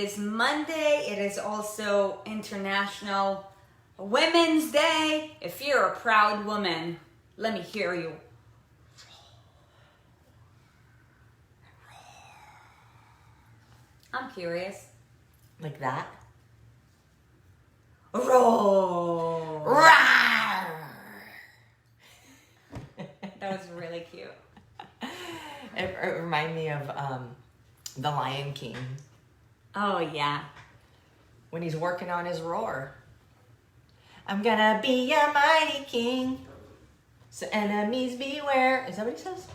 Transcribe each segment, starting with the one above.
is Monday. It is also International Women's Day. If you're a proud woman, let me hear you. I'm curious. Like that? Roar. Rawr! That was really cute. It reminded me of The Lion King. Oh, yeah. When he's working on his roar. I'm gonna be a mighty king, so enemies beware. Is that what he says?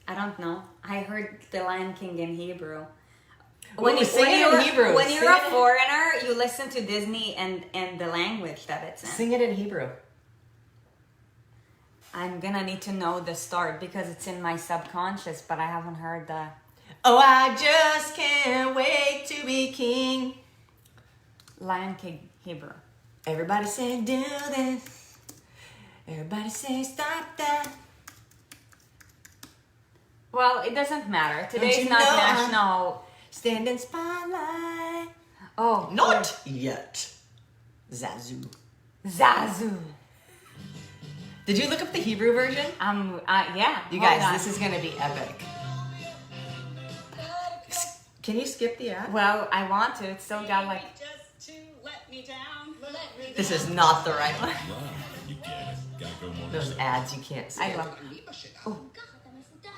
I don't know. I heard The Lion King in Hebrew. Sing it in Hebrew. When you're a foreigner, you listen to Disney and the language that it's in. Sing it in Hebrew. I'm gonna need to know the start because it's in my subconscious, but I haven't heard the... Oh, I just can't wait to be king. Lion King Hebrew. Everybody say do this. Everybody say stop that. Well, it doesn't matter. Today's you not know national... Stand in spotlight. Oh. Not yet. Zazu. Zazu. Did you look up the Hebrew version? Yeah. You guys, this is going to be epic. Can you skip the ad? Well, I want to. It's still got like... Just to let me down. This is not the right one. You get it. Gotta go more. Those ads you can't see. I love... Oh.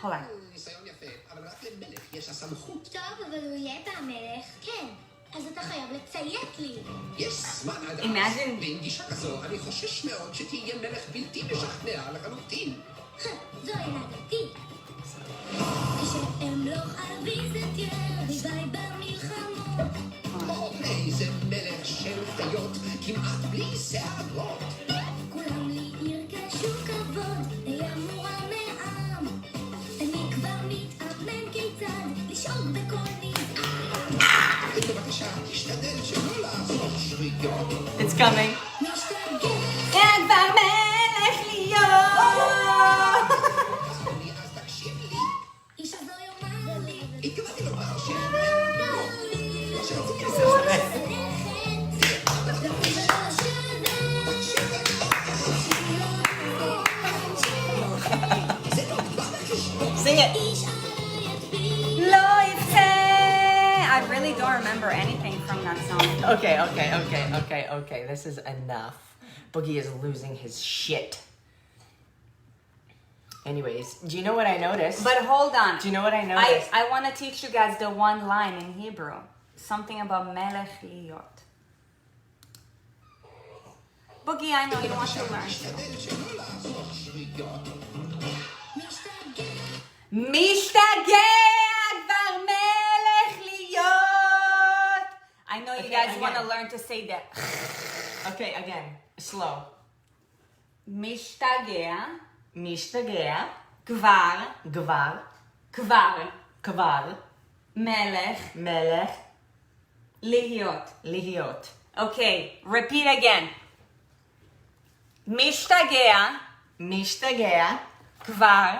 Hold on. ניסיון יפה, אבל רק למלך יש הסמכות. טוב, אבל הוא יהיה במלך, כן. אז אתה חייב לציית לי. יש זמן עד אז. Imagine- ועם גישה כזו, אני חושש מאוד שתהיה מלך בלתי משכנע לחלוטין. זו אינה דעתי. כשאמלוך אביס את יריביי במלחמות. כמו איזה מלך של חיות, כמעט בלי שערות. כולם לי ירגשו כבוד, אהיה מורם מעם. אני כבר מתאמן כיצד לשאוג בכל נזעם. בבקשה, תשתדל שלא לעשות שריקות. It's coming. משתגע. כן, כבר מלך להיות! אז תקשיב לי. איש הזו יאמר לי. התכוונתי לומר ש... Sing it. לא יפצה! I really don't remember anything from that song. Okay. This is enough. Boogie is losing his shit. Anyways, do you know what I noticed? But hold on. Do you know what I noticed? I want to teach you guys the one line in Hebrew. Something about melech liot. Boogie, I know you want to learn. תשתדל שלא לעשות שריקות. משתגע כבר מלך להיות. I know you Okay, guys again. want to learn to say that. Okay, again. Slow. משתגע משתגע. כבר כבר. מלך מלך. להיות. להיות. Okay, repeat again. משתגע משתגע. כבר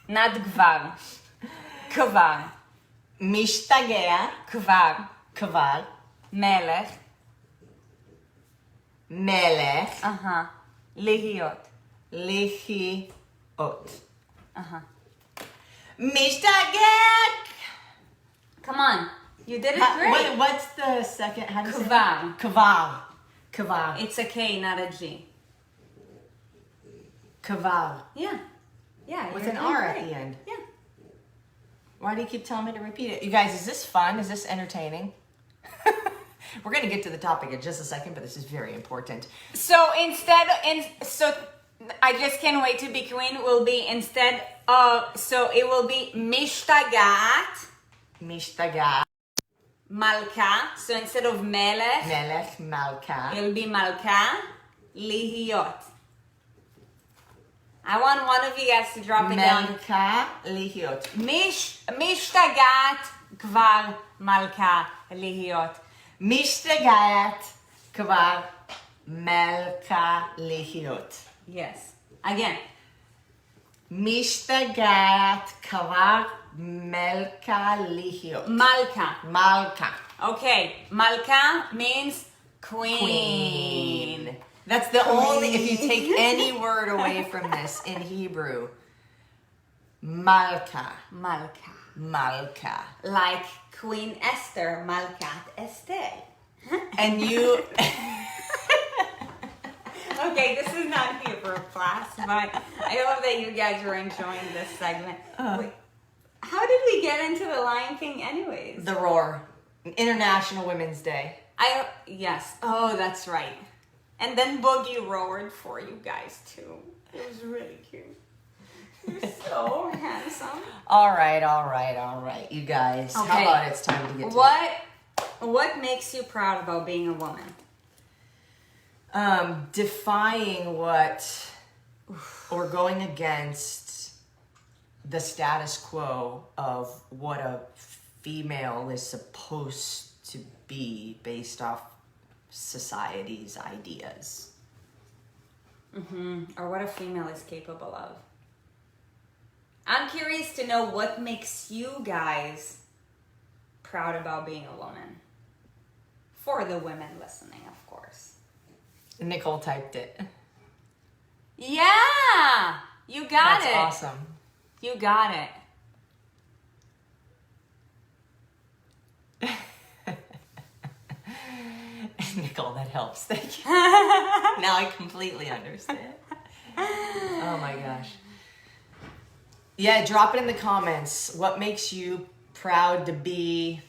not כבר משתגע. כבר. מלך מלך. להיות להיות. משתגע. Come on, you did it great. What's the second? How do you say כבר. it? Kvar. It's a K, not a G. Kvar. Yeah, With you're an doing R at great. the end. Yeah. Why do you keep telling me to repeat it? You guys, is this fun? Is this entertaining? We're going to get to the topic in just a second, but this is very important. So I just can't wait to be queen. Will be instead of, so it will be משתגעת, Mishtagat. מלכה. So instead of melech, Melech. Malka. it'll be מלכה, להיות. I want one of you guys to drop it down. Melka. Lihiot. משתגעת כבר מלכה להיות. Mishtagat. Kvar. Melka. Lihiot. Yes. Again. משתגעת כבר מלכה להיות. Malka. מלכה. Okay, Malka means queen. That's the only, if you take any word away from this in Hebrew, Malka. Malka. Malka. Like Queen Esther, Malkat Esther. And you, Okay, this is not Hebrew class, but I love that you guys are enjoying this segment. Wait, how did we get into the Lion King anyways? the roar. International Women's Day. Yes. Oh, that's right. And then Boogie roared for you guys too. It was really cute. You're so handsome. All right, you guys. Okay. How about it's time to get to What makes you proud about being a woman? defying what, or going against the status quo of what a female is supposed to be based off society's ideas. Or what a female is capable of. I'm curious to know what makes you guys proud about being a woman. For the women listening, of course. Nicole typed it. Yeah! You got That's it. awesome. You got it. Nicole, that helps. Thank you. Now I completely understand. Oh my gosh. Yeah, drop it in the comments. What makes you proud to be?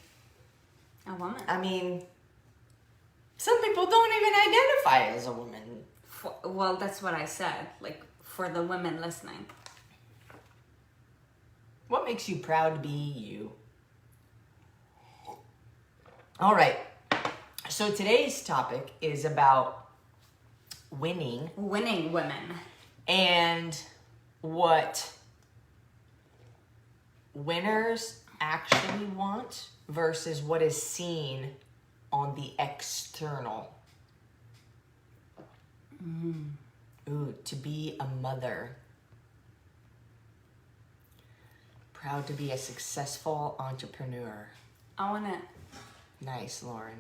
A woman. I mean, some people don't even identify as a woman. Well, that's what I said. Like, for the women listening. What makes you proud to be you? All right. So today's topic is about winning Winning women. and what winners actually want versus what is seen on the external. Ooh, to be a mother. Proud to be a successful entrepreneur. I want to... Nice, Lauren.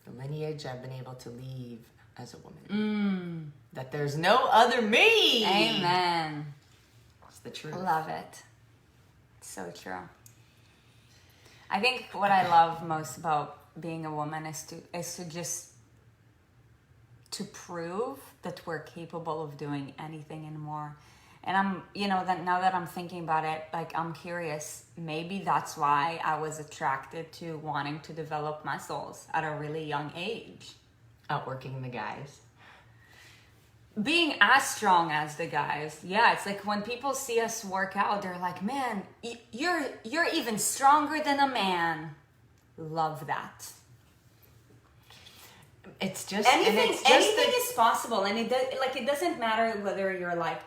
The lineage I've been able to leave as a woman. That there's no other me. Amen. It's the truth. Love it. So true. I think what I love most about being a woman is to just to prove that we're capable of doing anything and more. And I'm, that now that I'm thinking about it, like, I'm curious, maybe that's why I was attracted to wanting to develop muscles at a really young age. Outworking the guys. Being as strong as the guys. Yeah, it's like when people see us work out, they're like, man, you're even stronger than a man. Love that. It's just Anything and it's just is possible, and it doesn't matter whether you're a man,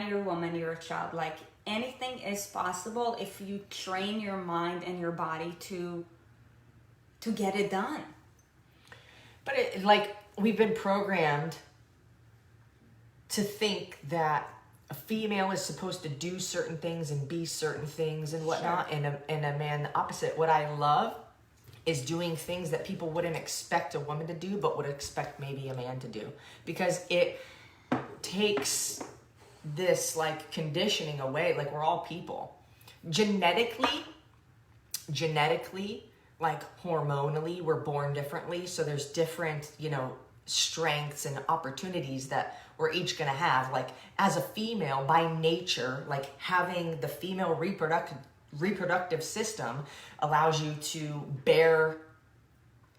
you're a woman, you're a child. Like, anything is possible if you train your mind and your body to get it done. But we've been programmed to think that a female is supposed to do certain things and be certain things and whatnot, Sure. and a man the opposite. What I love is doing things that people wouldn't expect a woman to do, but would expect maybe a man to do, because it takes this conditioning away. Like, we're all people, genetically, hormonally, we're born differently. So there's different, strengths and opportunities that we're each going to have. Like, as a female, by nature, having the female reproductive system allows you to bear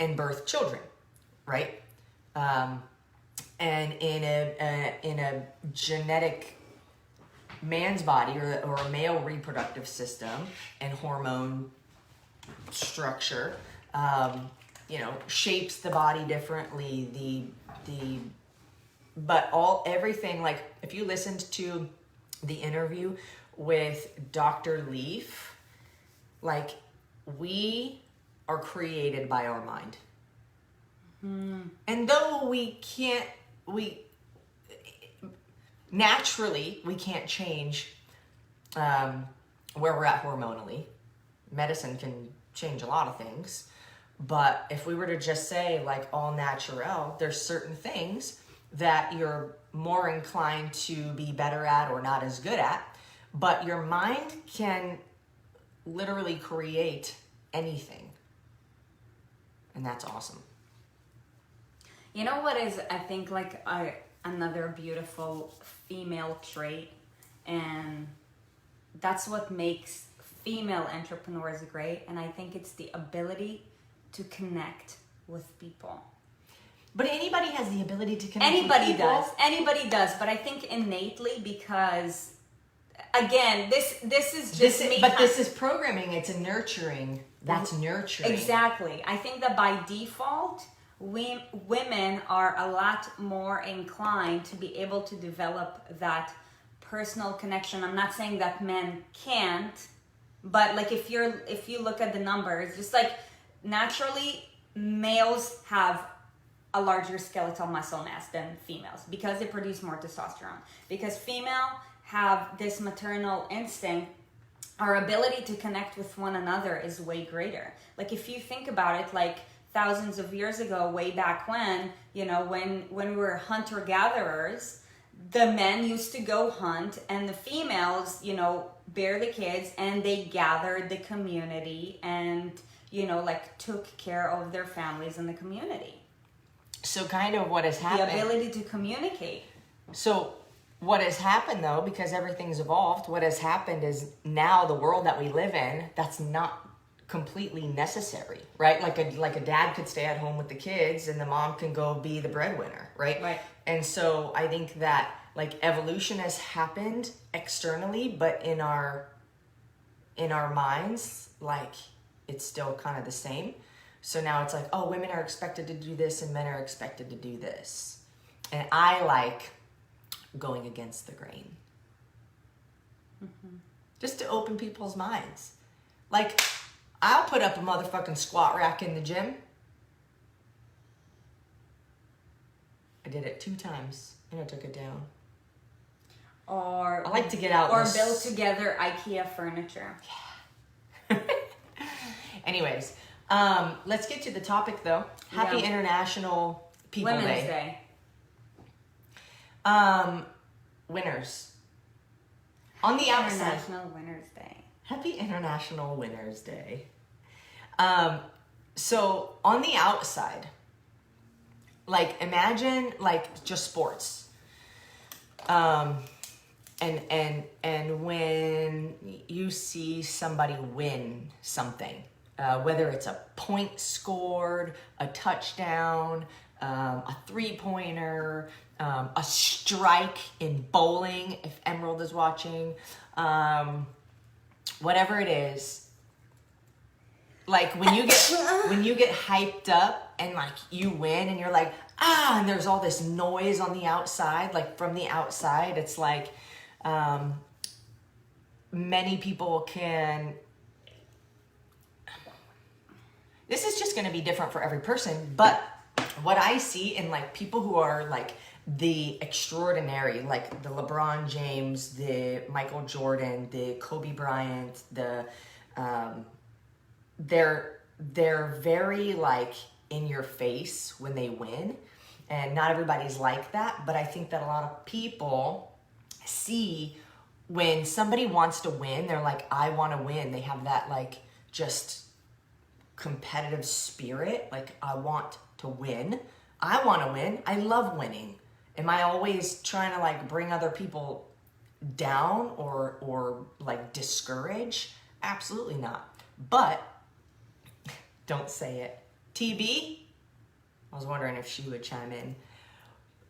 and birth children, right? And in a genetic man's body or a male reproductive system and hormone structure, shapes the body differently. But everything, if you listened to the interview with Dr. Leaf, we are created by our mind. And though we naturally can't change where we're at hormonally. Medicine can change a lot of things. But if we were to just say like all natural, there's certain things that you're more inclined to be better at or not as good at. But your mind can literally create anything. And that's awesome. You know what is, I think, like another beautiful female trait, and that's what makes female entrepreneurs great, and I think it's the ability to connect with people. But anybody has the ability to connect with people. Anybody does, but I think innately, because again, this is just me. But this is programming. It's a nurturing. That's nurturing. Exactly. I think that by default, women are a lot more inclined to be able to develop that personal connection. I'm not saying that men can't, but like if you look at the numbers, just like naturally males have a larger skeletal muscle mass than females because they produce more testosterone. Because female have this maternal instinct, our ability to connect with one another is way greater. Like if you think about it, like thousands of years ago, way back when, when we were hunter-gatherers, the men used to go hunt and the females, bear the kids, and they gathered the community and, took care of their families in the community. So kind of what has happened. The ability to communicate. So what has happened though, because everything's evolved, what has happened is now the world that we live in, that's not completely necessary, right? Like a dad could stay at home with the kids and the mom can go be the breadwinner, right? Right. And so I think that like evolution has happened externally, but in our minds, like it's still kind of the same. So now it's like, oh, women are expected to do this and men are expected to do this. And I like going against the grain. Mm-hmm. Just to open people's minds. Like, I'll put up a motherfucking squat rack in the gym. I did it 2 times and I took it down. Or I like to get out. Or build together IKEA furniture. Yeah. Anyways, let's get to the topic though. Happy International People Women's Day. Winners. On the outside. International Winners Day. Happy International Winners Day. So on the outside, like imagine like just sports. And when you see somebody win something, whether it's a point scored, a touchdown, a 3-pointer, a strike in bowling, if Emerald is watching, whatever it is, like when you get hyped up and like you win and you're like, and there's all this noise on the outside, like from the outside, it's like, many people can, this is just going to be different for every person, but what I see in like people who are like the extraordinary, like the LeBron James, the Michael Jordan, the Kobe Bryant, they're very like in your face when they win, and not everybody's like that, but I think that a lot of people see when somebody wants to win, they're like, I want to win. They have that like just competitive spirit. Like, I want to win. I want to win. I love winning. Am I always trying to like bring other people down or like discourage? Absolutely not. But don't say it. TB, I was wondering if she would chime in.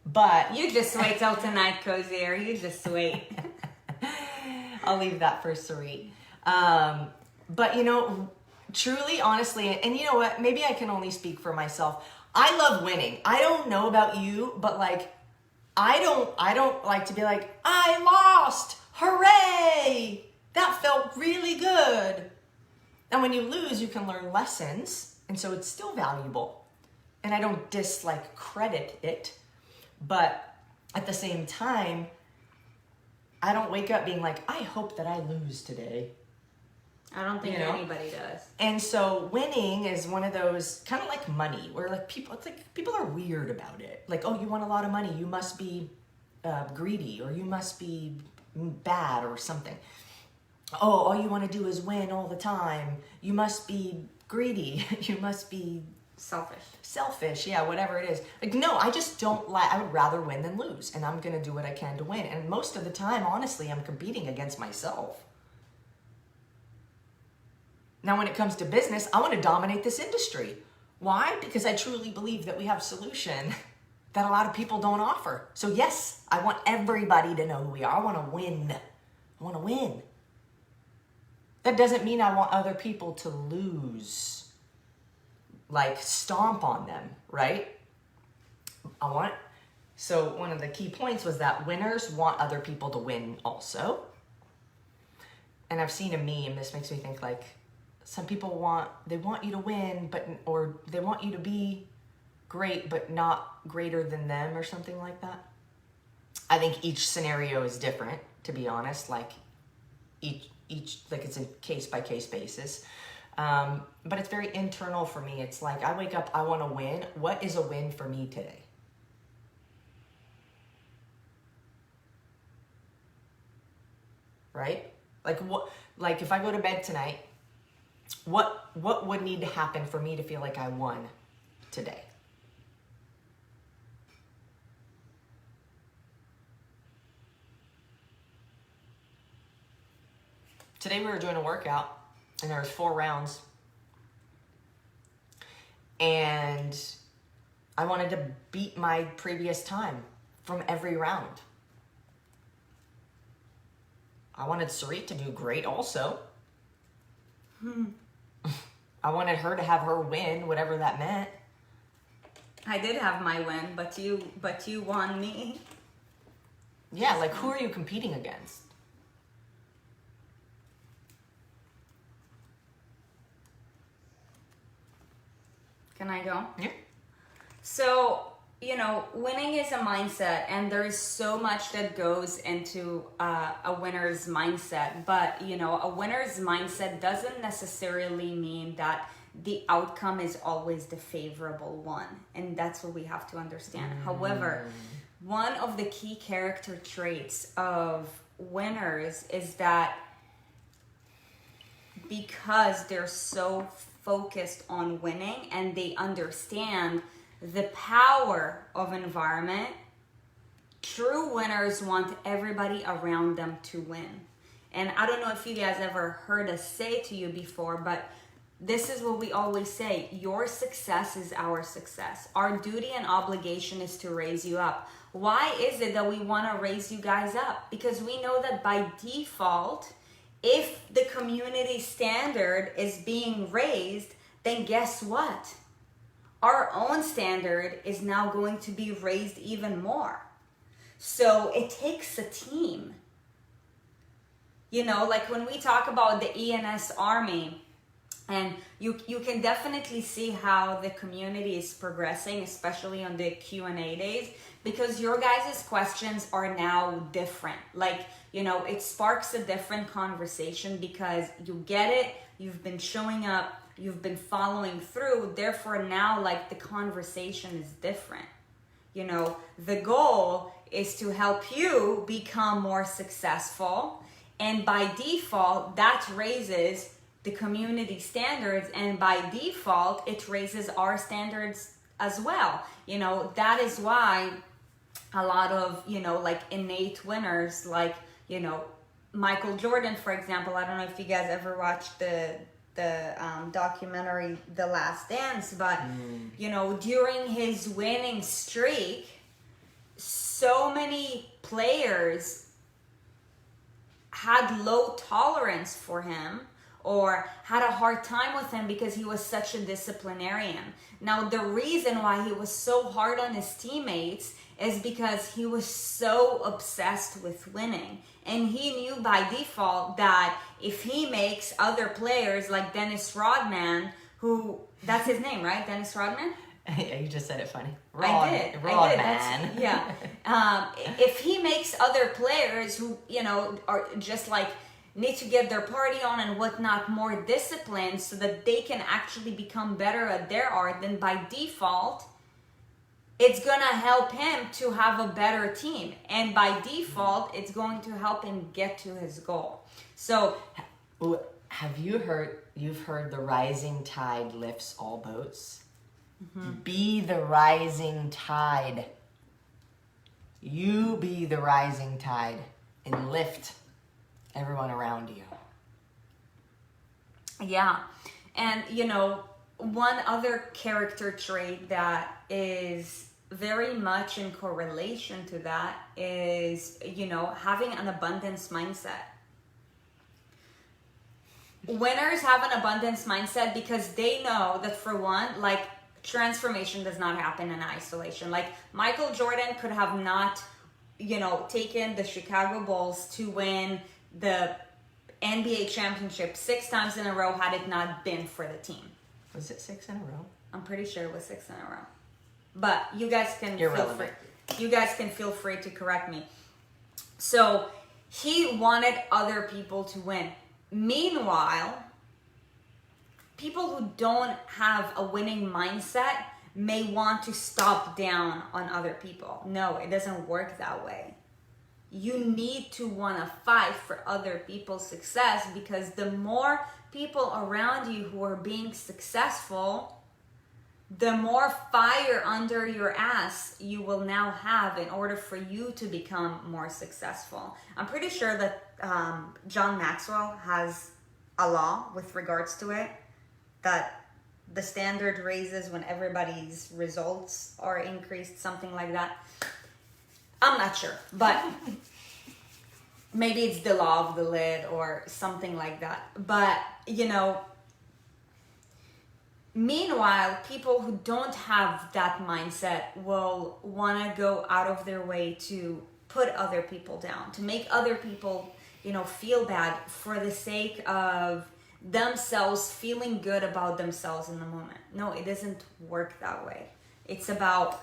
But you just wait till tonight, Cozier. You just wait. I'll leave that for Sarit. But truly, honestly, and you know what? Maybe I can only speak for myself. I love winning. I don't know about you, but like, I don't like to be like, I lost. Hooray! That felt really good. And when you lose, you can learn lessons, and so it's still valuable. And I don't credit it, but at the same time, I don't wake up being like, I hope that I lose today. I don't think You know? anybody does. And so winning is one of those, kind of like money, where like people are weird about it. Like, oh, you want a lot of money, you must be greedy, or you must be bad or something. Oh, all you want to do is win all the time. You must be greedy. You must be selfish. Yeah, whatever it is. Like, no, I just don't like, I would rather win than lose. And I'm going to do what I can to win. And most of the time, honestly, I'm competing against myself. Now, when it comes to business, I want to dominate this industry. Why? Because I truly believe that we have a solution that a lot of people don't offer. So yes, I want everybody to know who we are. I want to win. I want to win. That doesn't mean I want other people to lose, like stomp on them, right? So one of the key points was that winners want other people to win also. And I've seen a meme, this makes me think like, some people want you to win, or they want you to be great, but not greater than them or something like that. I think each scenario is different, to be honest, like each like it's a case by case basis. But it's very internal for me. It's like, I wake up, I want to win. What is a win for me today? Right? Like if I go to bed tonight, what would need to happen for me to feel like I won today? Today we were doing a workout and there was 4 rounds. And I wanted to beat my previous time from every round. I wanted Sarit to do great also. I wanted her to have her win, whatever that meant. I did have my win, but you won me. Yeah, like who are you competing against? Can I go? Yeah. So, winning is a mindset, and there is so much that goes into a winner's mindset. But, a winner's mindset doesn't necessarily mean that the outcome is always the favorable one. And that's what we have to understand. However, one of the key character traits of winners is that because they're so focused on winning and they understand the power of environment, true winners want everybody around them to win. And I don't know if you guys ever heard us say to you before, but this is what we always say: your success is our success. Our duty and obligation is to raise you up. Why is it that we want to raise you guys up? Because we know that by default, if the community standard is being raised, then guess what? Our own standard is now going to be raised even more. So it takes a team. Like when we talk about the ENS Army, and you can definitely see how the community is progressing, especially on the Q&A days, because your guys' questions are now different. It sparks a different conversation because you get it, you've been showing up, you've been following through, therefore now the conversation is different. The goal is to help you become more successful, and by default that raises the community standards, and by default it raises our standards as well. That is why a lot of innate winners, Michael Jordan, for example. I don't know if you guys ever watched the documentary The Last Dance, but during his winning streak, so many players had low tolerance for him, or had a hard time with him because he was such a disciplinarian. Now, the reason why he was so hard on his teammates is because he was so obsessed with winning. And he knew by default that if he makes other players like Dennis Rodman, who, that's his name, right? Dennis Rodman? Yeah, you just said it funny. I did. Man. Yeah. If he makes other players who, you know, are just like need to get their party on and whatnot more disciplined so that they can actually become better at their art, then by default, it's going to help him to have a better team. And by default, it's going to help him get to his goal. So, have you've heard the rising tide lifts all boats? Be the rising tide. You be the rising tide and lift everyone around you. yeah. And, you know, one other character trait that is very much in correlation to that is, you know, having an abundance mindset. Winners have an abundance mindset because they know that, for one, like, transformation does not happen in isolation. Like, Michael Jordan could have not, you know, taken the Chicago Bulls to win the NBA championship 6 times in a row had it not been for the team. Was it 6 in a row? I'm pretty sure it was 6 in a row. But you guys can Irrelevant. feel free to correct me. So he wanted other people to win. Meanwhile, people who don't have a winning mindset may want to stop down on other people. No, it doesn't work that way. You need to want to fight for other people's success, because the more people around you who are being successful, the more fire under your ass you will now have in order for you to become more successful. I'm pretty sure that John Maxwell has a law with regards to it, that the standard raises when everybody's results are increased, something like that. I'm not sure, but maybe it's the law of the lid or something like that. But, you know, meanwhile, people who don't have that mindset will want to go out of their way to put other people down, to make other people, you know, feel bad for the sake of themselves feeling good about themselves in the moment. No, it doesn't work that way. It's about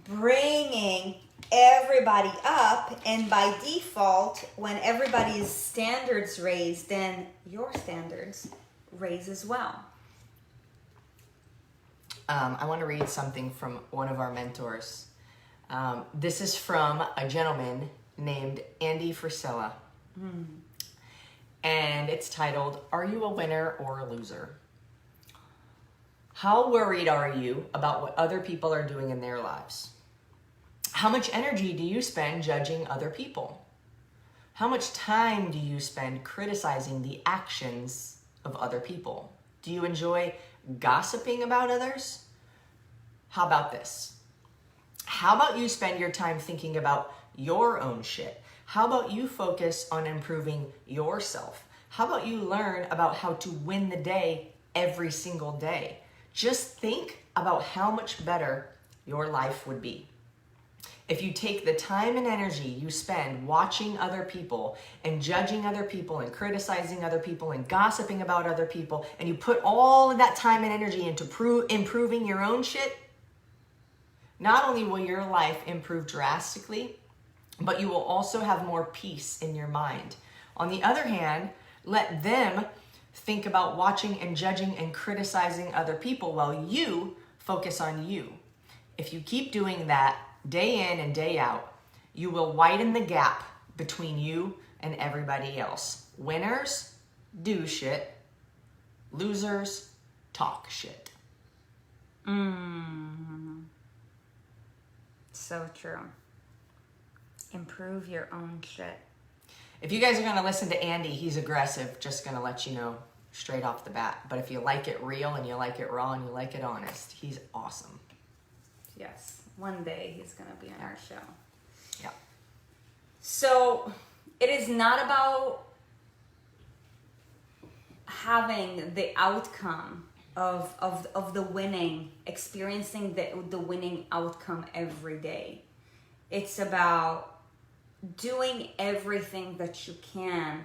bringing everybody up, and by default, when everybody's standards raise, then your standards raise as well. I want to read something from one of our mentors. This is from a gentleman named Andy Frisella. And it's titled, "Are You a Winner or a Loser?" How worried are you about what other people are doing in their lives? How much energy do you spend judging other people? How much time do you spend criticizing the actions of other people? Do you enjoy gossiping about others? How about this? How about you spend your time thinking about your own shit? How about you focus on improving yourself? How about you learn about how to win the day every single day? Just think about how much better your life would be. If you take the time and energy you spend watching other people and judging other people and criticizing other people and gossiping about other people, and you put all of that time and energy into improving your own shit, not only will your life improve drastically, but you will also have more peace in your mind. On the other hand, let them think about watching and judging and criticizing other people while you focus on you. If you keep doing that day in and day out, you will widen the gap between you and everybody else. Winners do shit. Losers talk shit. So true. Improve your own shit. If you guys are going to listen to Andy, he's aggressive. Just going to let you know straight off the bat. But if you like it real and you like it raw and you like it honest, he's awesome. Yes. One day he's going to be on our show. Yeah. So it is not about having the outcome of the winning, experiencing the winning outcome every day. It's about doing everything that you can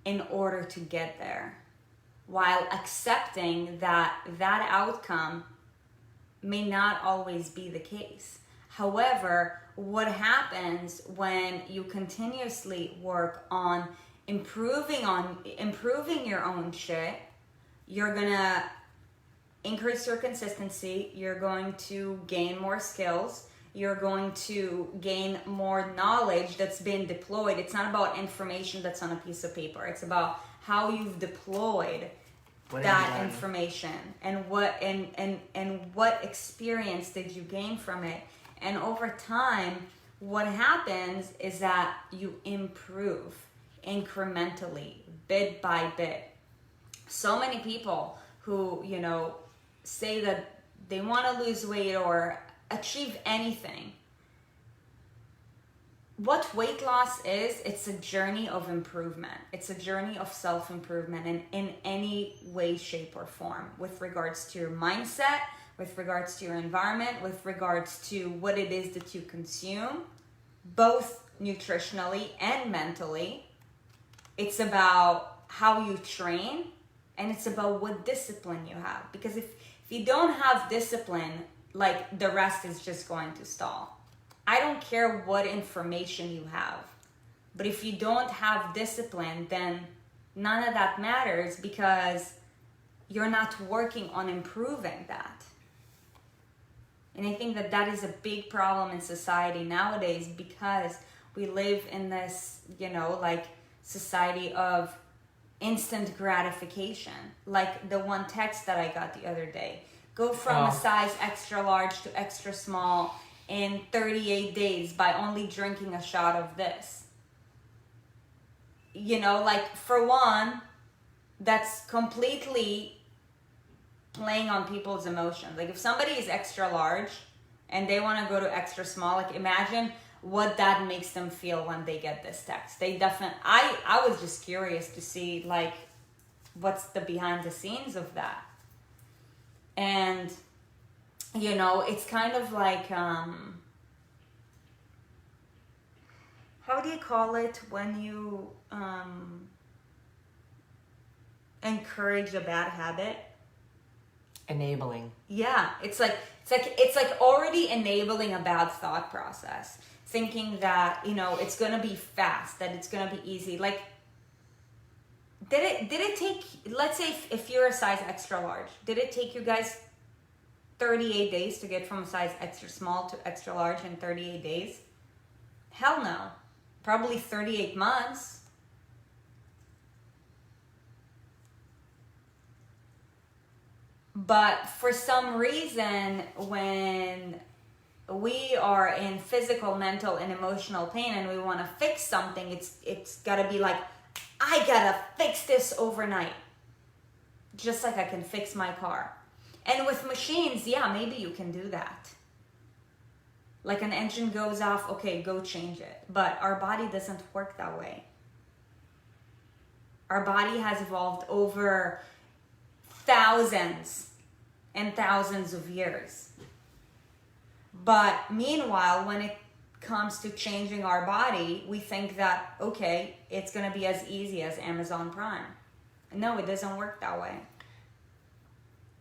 in order to get there, while accepting that that outcome may not always be the case. However, what happens when you continuously work on improving your own shit, you're gonna increase your consistency, you're going to gain more skills, you're going to gain more knowledge that's been deployed. It's not about information that's on a piece of paper. It's about how you've deployed that information and what experience did you gain from it. And over time, what happens is that you improve incrementally, bit by bit. So many people who, you know, say that they want to lose weight or achieve anything. What weight loss is, it's a journey of improvement. It's a journey of self-improvement in any way, shape, or form, with regards to your mindset, with regards to your environment, with regards to what it is that you consume, both nutritionally and mentally. It's about how you train, and it's about what discipline you have. Because if you don't have discipline, like, the rest is just going to stall. I don't care what information you have, but if you don't have discipline, then none of that matters, because you're not working on improving that. And I think that that is a big problem in society nowadays, because we live in this, you know, like, society of instant gratification. Like the one text that I got the other day. Go from a size extra large to extra small in 38 days by only drinking a shot of this. You know, like, for one, that's completely playing on people's emotions. Like, if somebody is extra large and they want to go to extra small, like, imagine what that makes them feel when they get this text. They definitely, I was just curious to see, like, what's the behind the scenes of that. And, you know, it's kind of like, how do you call it when you encourage a bad habit? Enabling. Yeah, it's like already enabling a bad thought process, thinking that, you know, it's gonna be fast, that it's gonna be easy. Like, did it take, let's say if you're a size extra large, did it take you guys 38 days to get from a size extra small to extra large in 38 days? Hell no. Probably 38 months. But for some reason, when we are in physical, mental, and emotional pain and we want to fix something, it's got to be like, I gotta fix this overnight. Just like I can fix my car. And with machines, yeah, maybe you can do that. Like, an engine goes off, okay, go change it. But our body doesn't work that way. Our body has evolved over thousands and thousands of years. But meanwhile, when it comes to changing our body, we think that, okay, it's going to be as easy as Amazon Prime. No, it doesn't work that way.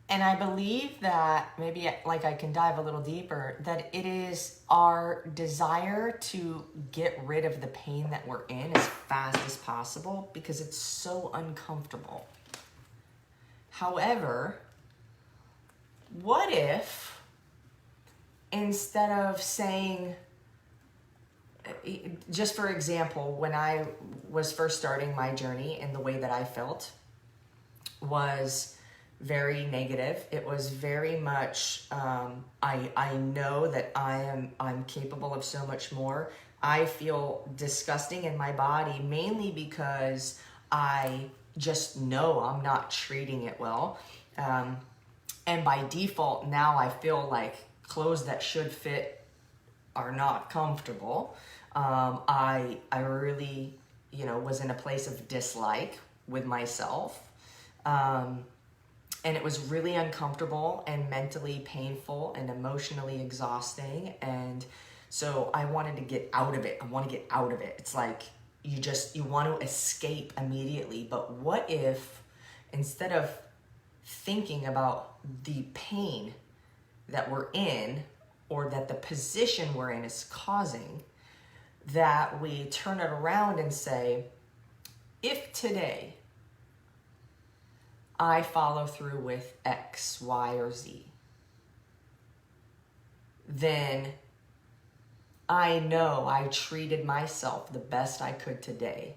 And I believe that, maybe like I can dive a little deeper, that it is our desire to get rid of the pain that we're in as fast as possible because it's so uncomfortable. However, what if, instead of saying, just for example, when I was first starting my journey, and the way that I felt was very negative. It was very much, I know that I'm capable of so much more. I feel disgusting in my body, mainly because I just know I'm not treating it well. And by default, now I feel like clothes that should fit are not comfortable. I really, was in a place of dislike with myself. And it was really uncomfortable and mentally painful and emotionally exhausting. And so I wanted to get out of it. I want to get out of it. It's like you want to escape immediately. But what if instead of thinking about the pain that we're in or that the position we're in is causing, that we turn it around and say, if today I follow through with X, Y, or Z, then I know I treated myself the best I could today.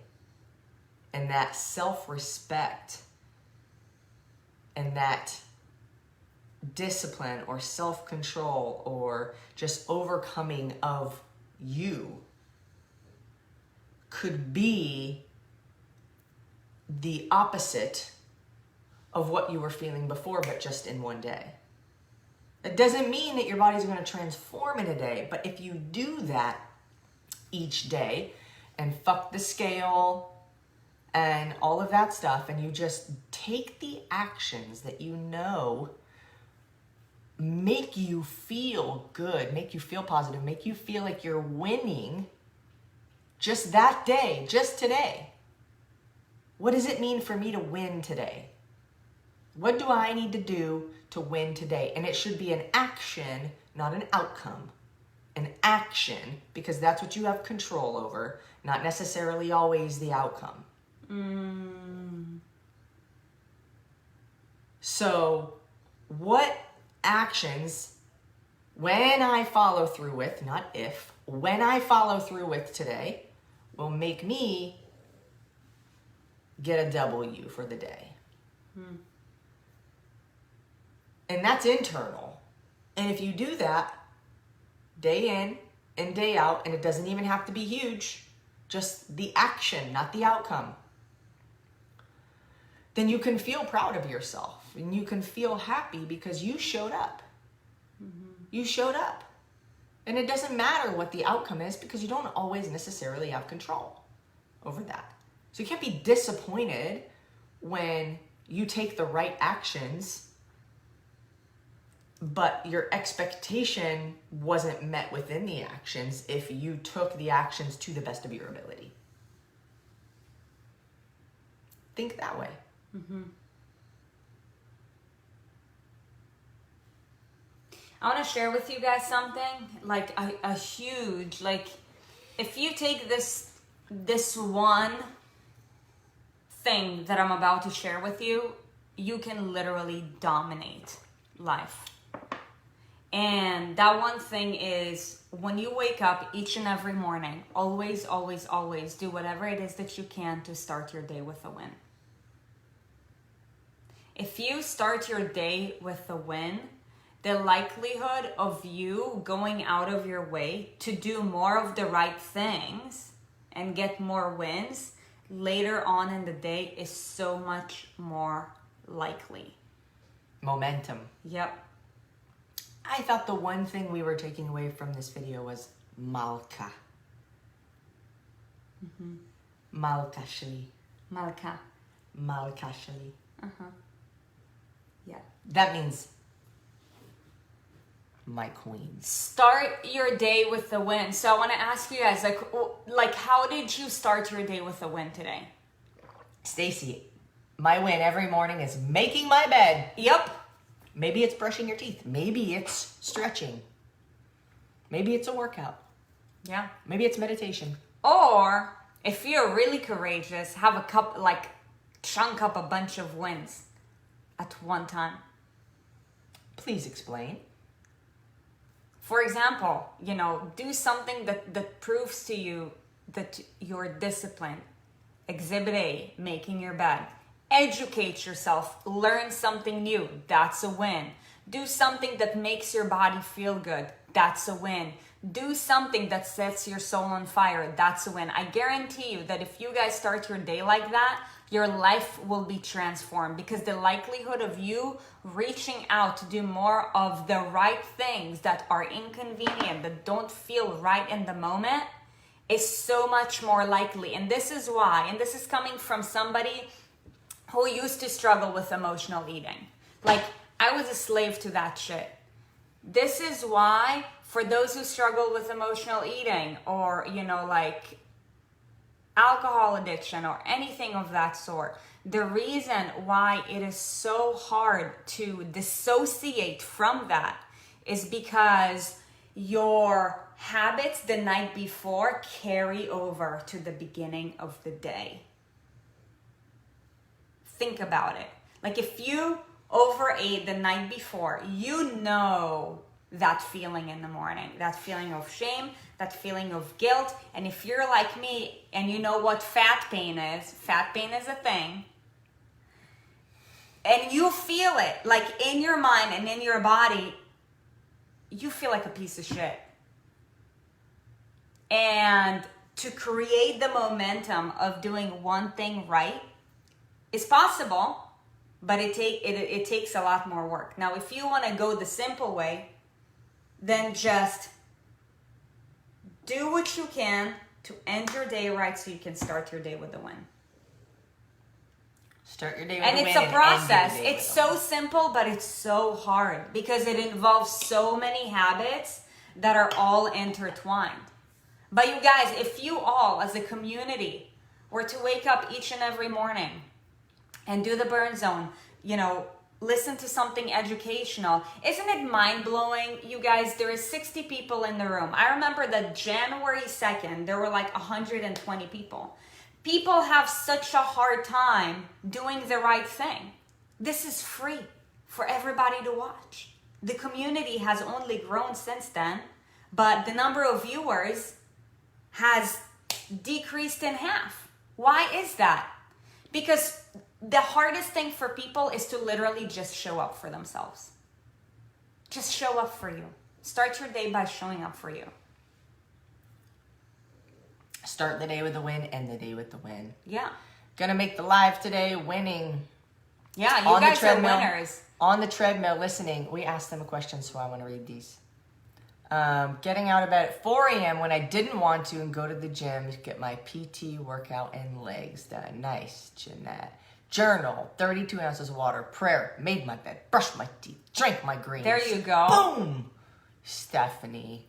And that self-respect and that discipline or self-control or just overcoming of you could be the opposite of what you were feeling before, but just in one day. It doesn't mean that your body's going to transform in a day, but if you do that each day and fuck the scale and all of that stuff, and you just take the actions that you know make you feel good, make you feel positive, make you feel like you're winning just that day, just today. What does it mean for me to win today? What do I need to do to win today? And it should be an action, not an outcome. An action, because that's what you have control over, not necessarily always the outcome. So, what actions, when I follow through with, not if, when I follow through with today, will make me get a W for the day? And that's internal. And if you do that day in and day out, and it doesn't even have to be huge, just the action, not the outcome, then you can feel proud of yourself and you can feel happy because you showed up. You showed up. And it doesn't matter what the outcome is because you don't always necessarily have control over that. So you can't be disappointed when you take the right actions but your expectation wasn't met within the actions if you took the actions to the best of your ability. Think that way. I want to share with you guys something, like a huge, like, if you take this one thing that I'm about to share with you, you can literally dominate life. And that one thing is, when you wake up each and every morning, always, always, always do whatever it is that you can to start your day with a win. If you start your day with a win, the likelihood of you going out of your way to do more of the right things and get more wins later on in the day is so much more likely. Momentum. Yep. I thought the one thing we were taking away from this video was Malka. Malka Shali. Malka. Malka Shali. Yeah. That means my queen. Start your day with a win. So I want to ask you guys, like, how did you start your day with a win today? Stacy, my win every morning is making my bed. Yep. Maybe it's brushing your teeth. Maybe it's stretching. Maybe it's a workout. Yeah. Maybe it's meditation. Or if you're really courageous, have a cup, like, chunk up a bunch of wins at one time. Please explain. For example, do something that proves to you that you're disciplined. Exhibit A, making your bed. Educate yourself, learn something new, that's a win. Do something that makes your body feel good, that's a win. Do something that sets your soul on fire, that's a win. I guarantee you that if you guys start your day like that, your life will be transformed, because the likelihood of you reaching out to do more of the right things that are inconvenient, that don't feel right in the moment, is so much more likely. And this is why, and this is coming from somebody who used to struggle with emotional eating. Like, I was a slave to that shit. This is why, for those who struggle with emotional eating or, you know, like alcohol addiction or anything of that sort, the reason why it is so hard to dissociate from that is because your habits the night before carry over to the beginning of the day. Think about it. Like, if you overate the night before, you know that feeling in the morning, that feeling of shame, that feeling of guilt. And if you're like me and you know what fat pain is a thing, and you feel it like in your mind and in your body, you feel like a piece of shit. And to create the momentum of doing one thing right is possible, but it takes a lot more work. Now, if you want to go the simple way, then just do what you can to end your day right so you can start your day with a win. Start your day with And a win. it's a process. End your day It's with a so simple, but it's so hard because it involves so many habits that are all intertwined. But you guys, if you all as a community were to wake up each and every morning and do the burn zone, you know, listen to something educational. Isn't it mind-blowing, you guys? There is 60 people in the room. I remember that January 2nd, there were like 120 people. People have such a hard time doing the right thing. This is free for everybody to watch. The community has only grown since then, but the number of viewers has decreased in half. Why is that? Because the hardest thing for people is to literally just show up for themselves. Just show up for you. Start your day by showing up for you. Start the day with a win, end the day with the win. Yeah. Gonna make the live today, winning. Yeah, you On the guys are treadmill. winners. On the treadmill, listening. We asked them a question, so I want to read these. Getting out of bed at 4 a.m. when I didn't want to and go to the gym to get my PT workout and legs done. Nice, Jeanette. Journal, 32 ounces of water, prayer, made my bed, brushed my teeth, drank my greens. There you go. Boom! Stephanie.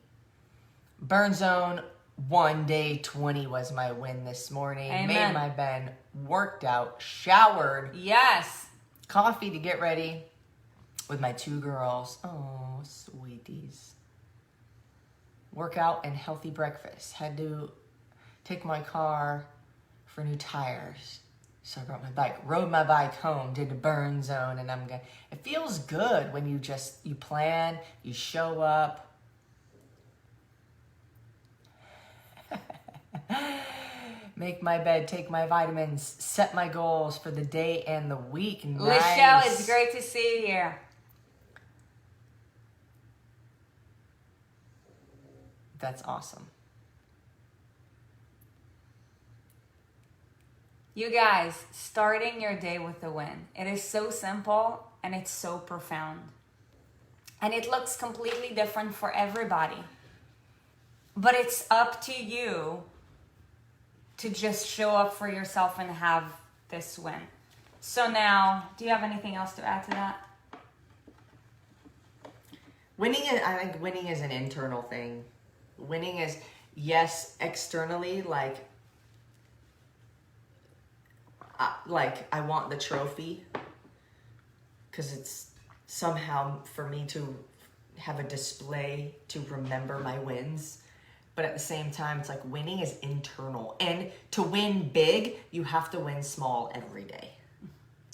Burn zone, 1 day 20 was my win this morning. Amen. Made my bed, worked out, showered, Yes. coffee to get ready with my 2 girls. Oh, sweeties. Workout and healthy breakfast. Had to take my car for new tires. So I brought my bike, rode my bike home, did the burn zone, and I'm gonna. It feels good when you plan, you show up. Make my bed, take my vitamins, set my goals for the day and the week. Nice. Michelle, it's great to see you here. That's awesome. You guys, starting your day with a win. It is so simple and it's so profound. And it looks completely different for everybody. But it's up to you to just show up for yourself and have this win. So now, do you have anything else to add to that? I think winning is an internal thing. Winning is, yes, externally, like I want the trophy because it's somehow for me to have a display to remember my wins. But at the same time, it's like winning is internal. And to win big, you have to win small every day.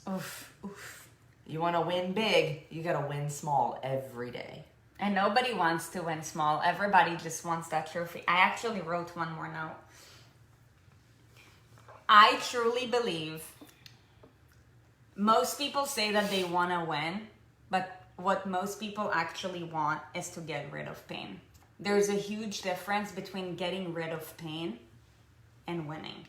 Oof, oof. You want to win big, you got to win small every day. And nobody wants to win small. Everybody just wants that trophy. I actually wrote one more note. I truly believe most people say that they want to win, but what most people actually want is to get rid of pain. There's a huge difference between getting rid of pain and winning.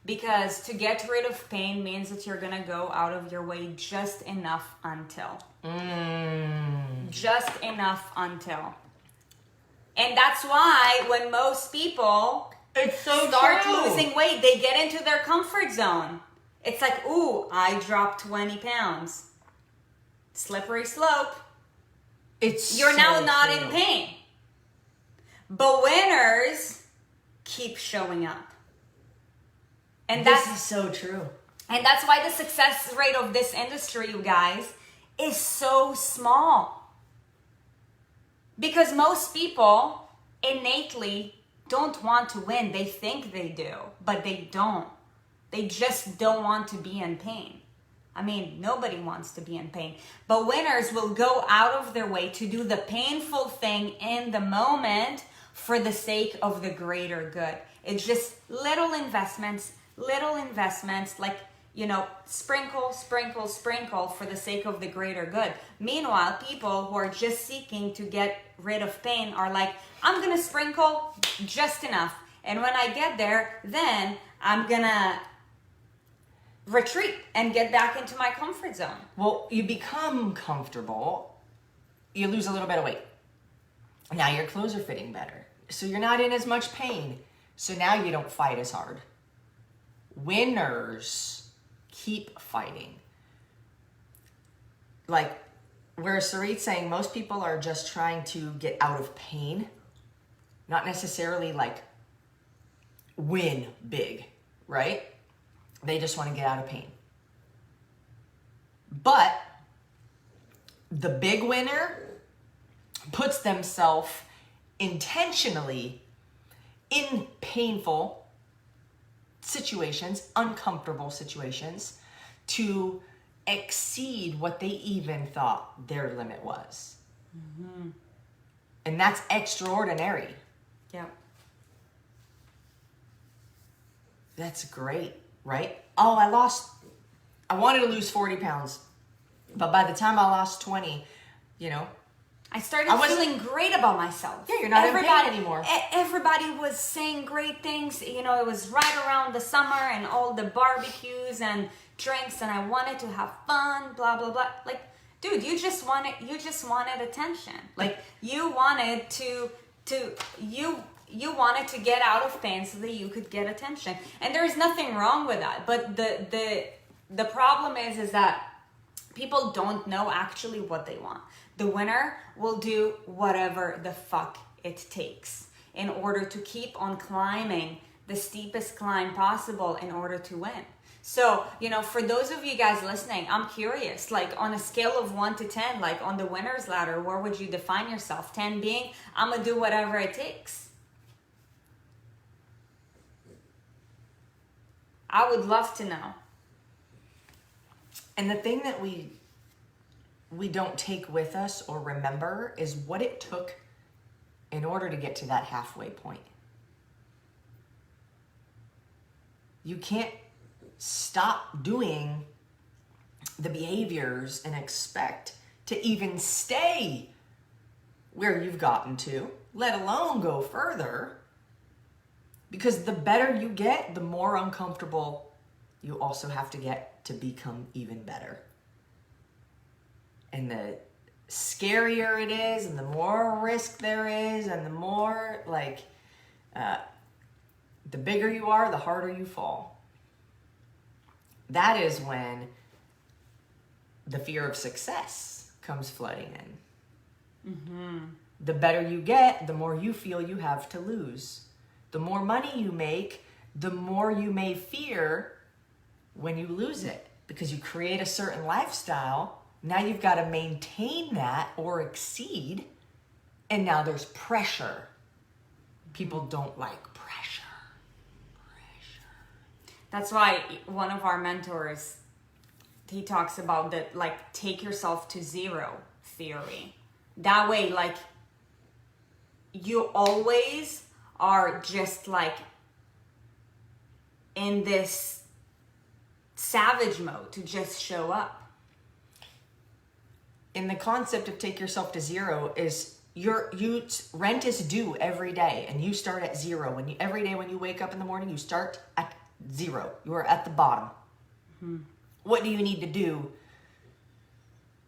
Because to get rid of pain means that you're going to go out of your way just enough until. Just enough until. And that's why when most people It's so start true. losing weight, they get into their comfort zone. It's like, ooh, I dropped 20 pounds. Slippery slope. You're now not in pain. But winners keep showing up. And This that's is so true. And that's why the success rate of this industry, you guys, is so small. Because most people innately don't want to win. They think they do, but they don't. They just don't want to be in pain. I mean, nobody wants to be in pain. But winners will go out of their way to do the painful thing in the moment for the sake of the greater good. It's just little investments, like, you know, sprinkle, sprinkle, sprinkle for the sake of the greater good. Meanwhile, people who are just seeking to get rid of pain are like, I'm going to sprinkle just enough. And when I get there, then I'm going to retreat and get back into my comfort zone. Well, you become comfortable, you lose a little bit of weight. Now your clothes are fitting better. So you're not in as much pain. So now you don't fight as hard. Winners keep fighting. Like where Sarit's saying most people are just trying to get out of pain, not necessarily like win big, right? They just want to get out of pain. But the big winner puts themselves intentionally in painful situations, uncomfortable situations, to exceed what they even thought their limit was. Mm-hmm. And that's extraordinary. Yeah. That's great, right? Oh, I wanted to lose 40 pounds, but by the time I lost 20, you know, I started feeling great about myself. Yeah, you're not in pain anymore. Everybody was saying great things. You know, it was right around the summer and all the barbecues and drinks, and I wanted to have fun, blah, blah, blah. Like, dude, you just wanted attention. Like, you wanted to get out of pain so that you could get attention. And there's nothing wrong with that. But the problem is that people don't know actually what they want. The winner will do whatever the fuck it takes in order to keep on climbing the steepest climb possible in order to win. So, you know, for those of you guys listening, I'm curious, like on a scale of 1 to 10, like on the winner's ladder, where would you define yourself? 10 being, I'm gonna do whatever it takes. I would love to know. And the thing that we don't take with us or remember is what it took in order to get to that halfway point. You can't stop doing the behaviors and expect to even stay where you've gotten to, let alone go further. Because the better you get, the more uncomfortable you also have to get to become even better. And the scarier it is, and the more risk there is, and the more the bigger you are, the harder you fall. That is when the fear of success comes flooding in. Mm-hmm. The better you get, the more you feel you have to lose. The more money you make, the more you may fear when you lose it, because you create a certain lifestyle. Now you've got to maintain that or exceed. And now there's pressure. People don't like pressure. That's why one of our mentors, he talks about that, like, take yourself to zero theory. That way, like, you always are just like in this savage mode to just show up. In the concept of take yourself to zero is rent is due every day, and you start at zero. Every day when you wake up in the morning, you start at zero. You are at the bottom. Mm-hmm. What do you need to do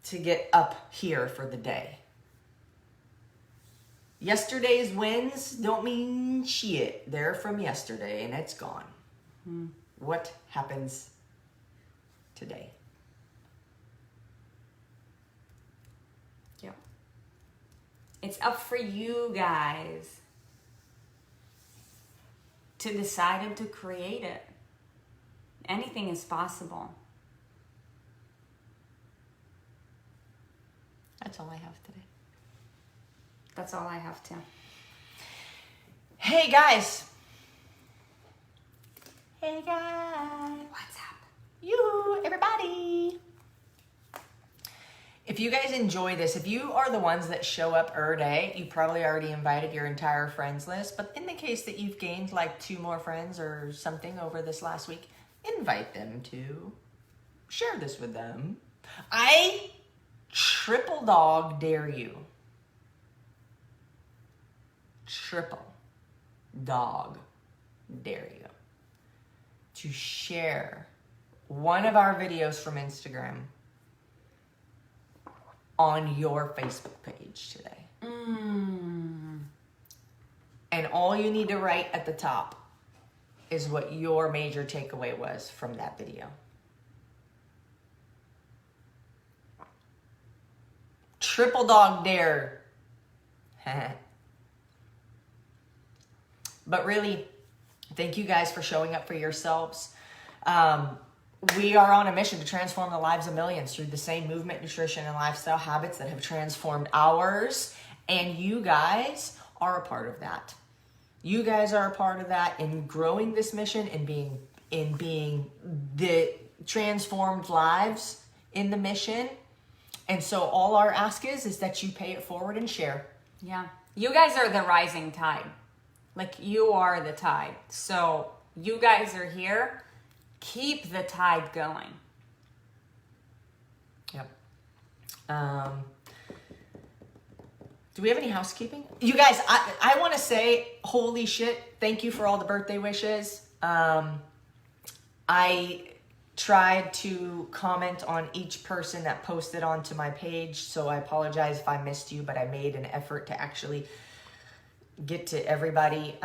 to get up here for the day? Yesterday's wins don't mean shit. They're from yesterday and it's gone. Mm-hmm. What happens today. Yep. It's up for you guys to decide and to create it. Anything is possible. That's all I have today. That's all I have to. Hey guys. Hey guys. What's up? You, everybody. If you guys enjoy this, if you are the ones that show up every day, you probably already invited your entire friends list. But in the case that you've gained like 2 more friends or something over this last week, invite them to. Share this with them. I triple dog dare you. Triple dog dare you to share one of our videos from Instagram on your Facebook page today. And all you need to write at the top is what your major takeaway was from that video. Triple dog dare. But really, thank you guys for showing up for yourselves. We are on a mission to transform the lives of millions through the same movement, nutrition, and lifestyle habits that have transformed ours. And you guys are a part of that. You guys are a part of that in growing this mission and being the transformed lives in the mission. And so all our ask is that you pay it forward and share. Yeah. You guys are the rising tide. Like, you are the tide. So you guys are here. Keep the tide going. Yep. Do we have any housekeeping? You guys, I want to say, holy shit, thank you for all the birthday wishes. I tried to comment on each person that posted onto my page, so I apologize if I missed you, but I made an effort to actually get to everybody.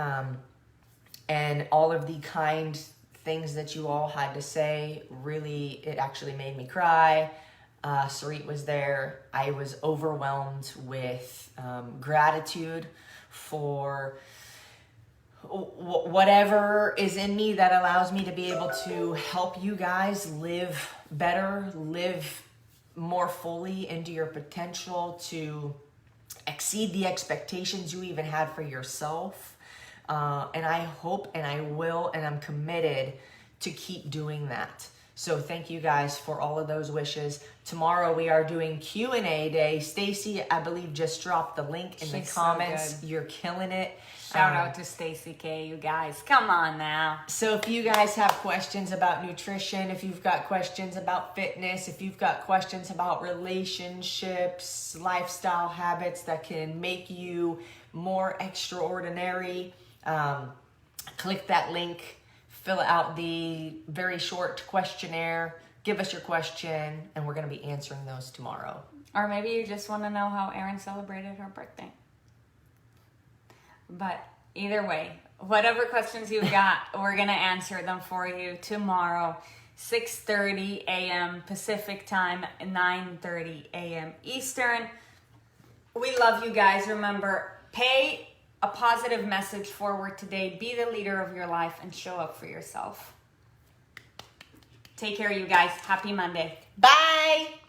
And all of the kind things that you all had to say, really, it actually made me cry. Sarit was there. I was overwhelmed with gratitude for whatever is in me that allows me to be able to help you guys live better, live more fully into your potential, to exceed the expectations you even had for yourself. And I hope and I will and I'm committed to keep doing that. So thank you guys for all of those wishes. Tomorrow we are doing Q&A day. Stacy, I believe, just dropped the link in the comments. So good. You're killing it. Shout out to Stacy K, you guys. Come on now. So if you guys have questions about nutrition, if you've got questions about fitness, if you've got questions about relationships, lifestyle habits that can make you more extraordinary, click that link, fill out the very short questionnaire, give us your question, and we're going to be answering those tomorrow. Or maybe you just want to know how Erin celebrated her birthday. But either way, whatever questions you've got, we're going to answer them for you tomorrow, 6:30 a.m. Pacific time, 9:30 a.m. Eastern. We love you guys. Remember, pay a positive message forward today. Be the leader of your life and show up for yourself. Take care, you guys. Happy Monday. Bye!